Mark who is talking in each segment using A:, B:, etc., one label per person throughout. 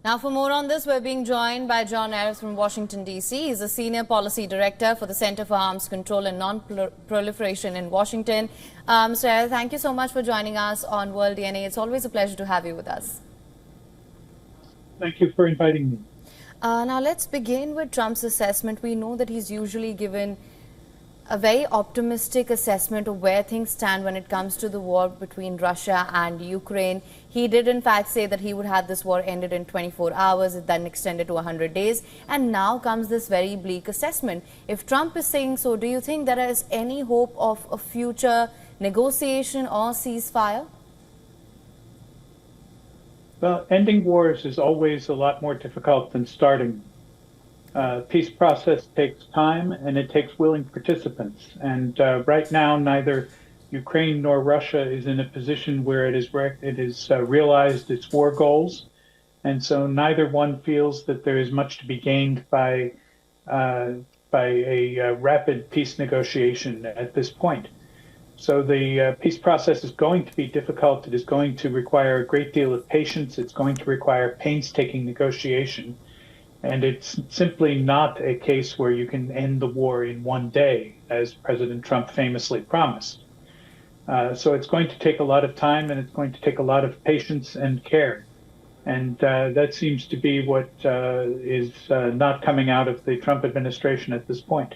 A: Now, for more on this, we're being joined by John Ayres from Washington, D.C. He's a Senior Policy Director for the Center for Arms Control and Non-Proliferation in Washington. Mr. Ayres, thank you so much for joining us on World DNA. It's always a pleasure to have you with us.
B: Thank you for inviting me.
A: Now, let's begin with Trump's assessment. We know that he's usually given a very optimistic assessment of where things stand when it comes to the war between Russia and Ukraine. He did in fact say that he would have this war ended in 24 hours, it then extended to 100 days. And now comes this very bleak assessment. If Trump is saying so, do you think there is any hope of a future negotiation or ceasefire?
B: Well, ending wars is always a lot more difficult than starting. Peace process takes time and it takes willing participants. And right now, neither Ukraine nor Russia is in a position where it is realized its war goals. And so neither one feels that there is much to be gained by a rapid peace negotiation at this point. So the peace process is going to be difficult. It is going to require a great deal of patience. It's going to require painstaking negotiation. And it's simply not a case where you can end the war in one day, as President Trump famously promised. So it's going to take a lot of time, and it's going to take a lot of patience and care. And that seems to be what is not coming out of the Trump administration at this point.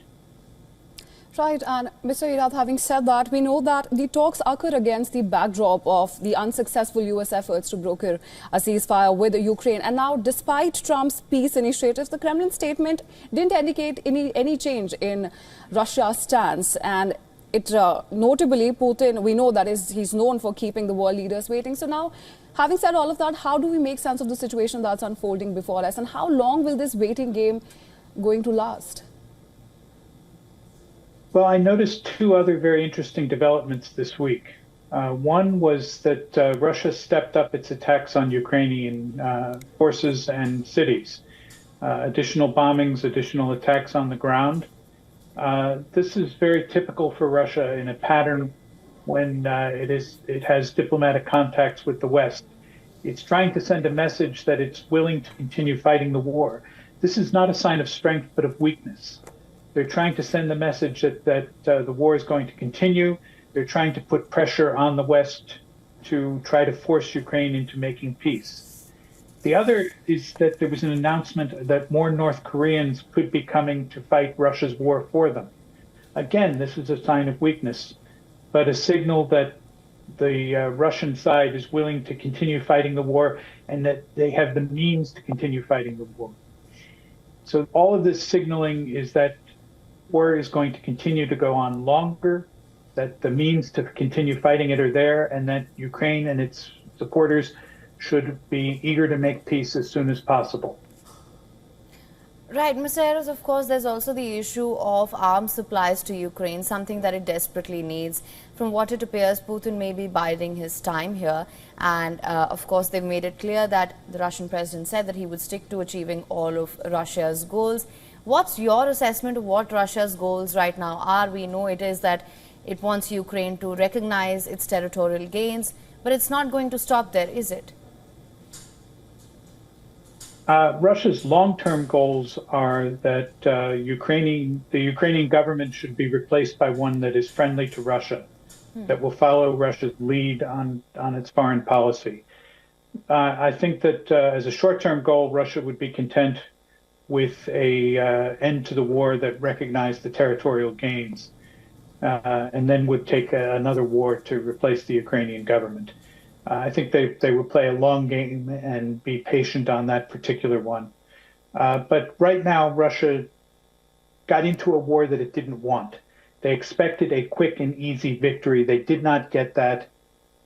C: Right, and Mr. Ayres, having said that, we know that the talks occur against the backdrop of the unsuccessful U.S. efforts to broker a ceasefire with Ukraine. And now, despite Trump's peace initiatives, the Kremlin statement didn't indicate any change in Russia's stance. And it notably, Putin, we know that he's known for keeping the world leaders waiting. So now, having said all of that, how do we make sense of the situation that's unfolding before us? And how long will this waiting game going to last?
B: Well, I noticed two other very interesting developments this week. One was that Russia stepped up its attacks on Ukrainian forces and cities. Additional bombings, additional attacks on the ground. This is very typical for Russia in a pattern when it has diplomatic contacts with the West. It's trying to send a message that it's willing to continue fighting the war. This is not a sign of strength, but of weakness. They're trying to send the message that the war is going to continue. They're trying to put pressure on the West to try to force Ukraine into making peace. The other is that there was an announcement that more North Koreans could be coming to fight Russia's war for them. Again, this is a sign of weakness, but a signal that the Russian side is willing to continue fighting the war and that they have the means to continue fighting the war. So all of this signaling is that war is going to continue to go on longer, that the means to continue fighting it are there, and that Ukraine and its supporters should be eager to make peace as soon as possible.
A: Right, Mr. Ayres, of course, there's also the issue of arms supplies to Ukraine, something that it desperately needs. From what it appears, Putin may be biding his time here. And, of course, they've made it clear that the Russian president said that he would stick to achieving all of Russia's goals. What's your assessment of what Russia's goals right now are? We know it is that it wants Ukraine to recognize its territorial gains, but it's not going to stop there, is it?
B: Russia's long-term goals are that the Ukrainian government should be replaced by one that is friendly to Russia, that will follow Russia's lead on its foreign policy. I think that as a short-term goal, Russia would be content with a end to the war that recognized the territorial gains, and then would take another war to replace the Ukrainian government. I think they would play a long game and be patient on that particular one. But right now, Russia got into a war that it didn't want. They expected a quick and easy victory. They did not get that,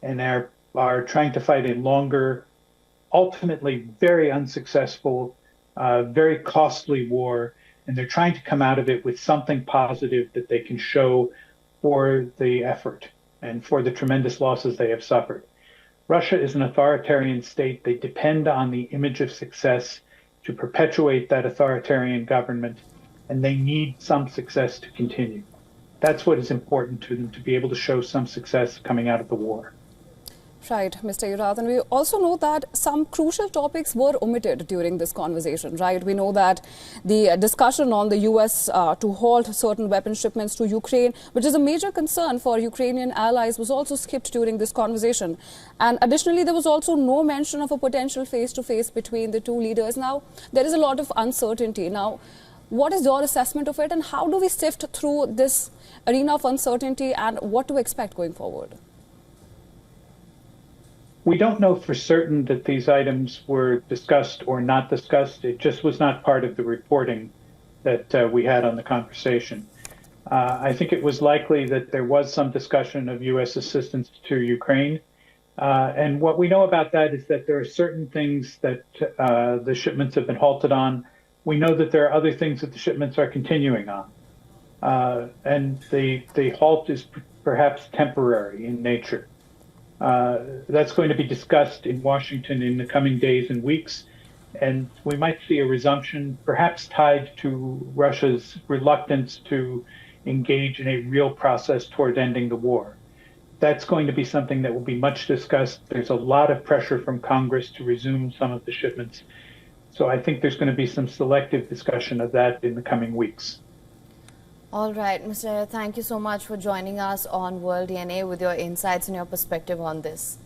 B: and are trying to fight a longer, ultimately very unsuccessful, very costly war, and they're trying to come out of it with something positive that they can show for the effort and for the tremendous losses they have suffered. Russia is an authoritarian state. They depend on the image of success to perpetuate that authoritarian government, and they need some success to continue. That's what is important to them, to be able to show some success coming out of the war.
C: Right, Mr. Yurat. And we also know that some crucial topics were omitted during this conversation, right? We know that the discussion on the U.S. To halt certain weapon shipments to Ukraine, which is a major concern for Ukrainian allies, was also skipped during this conversation. And additionally, there was also no mention of a potential face-to-face between the two leaders. Now, there is a lot of uncertainty. Now, what is your assessment of it, and how do we sift through this arena of uncertainty, and what to expect going forward?
B: We don't know for certain that these items were discussed or not discussed. It just was not part of the reporting that we had on the conversation. I think it was likely that there was some discussion of U.S. assistance to Ukraine. And what we know about that is that there are certain things that the shipments have been halted on. We know that there are other things that the shipments are continuing on. And the halt is perhaps temporary in nature. That's going to be discussed in Washington in the coming days and weeks, and we might see a resumption, perhaps tied to Russia's reluctance to engage in a real process toward ending the war. That's going to be something that will be much discussed. There's a lot of pressure from Congress to resume some of the shipments. So I think there's going to be some selective discussion of that in the coming weeks.
A: All right, Mr. Ayer, thank you so much for joining us on World DNA with your insights and your perspective on this.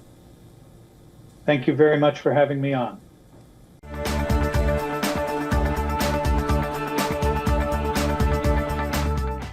B: Thank you very much for having me on.